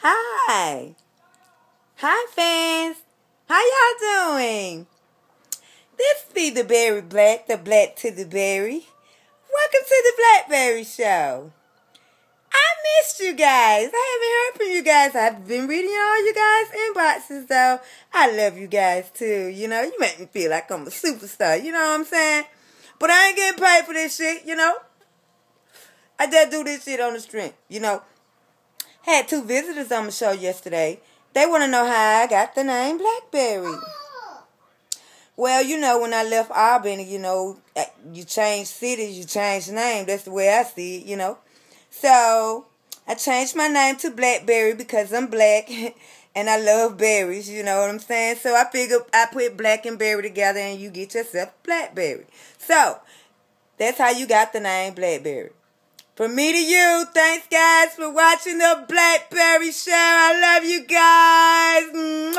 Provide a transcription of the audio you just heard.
Hi. Hi, fans. How y'all doing? This be the Berry Black, the Black to the Berry. Welcome to the Blackberry Show. I missed you guys. I haven't heard from you guys. I've been reading all you guys' inboxes, though. I love you guys, too. You know, you make me feel like I'm a superstar. You know what I'm saying? But I ain't getting paid for this shit, you know? I just do this shit on the strength, you know? Had 2 visitors on the show yesterday. They want to know how I got the name Blackberry. Well, you know, when I left Albany, you know, you change cities, you change name. That's the way I see it, you know. So, I changed my name to Blackberry because I'm black and I love berries, you know what I'm saying? So, I figured I put black and berry together and you get yourself Blackberry. So, that's how you got the name Blackberry. From me to you, thanks guys for watching the Blackberry Show. I love you guys. Mwah.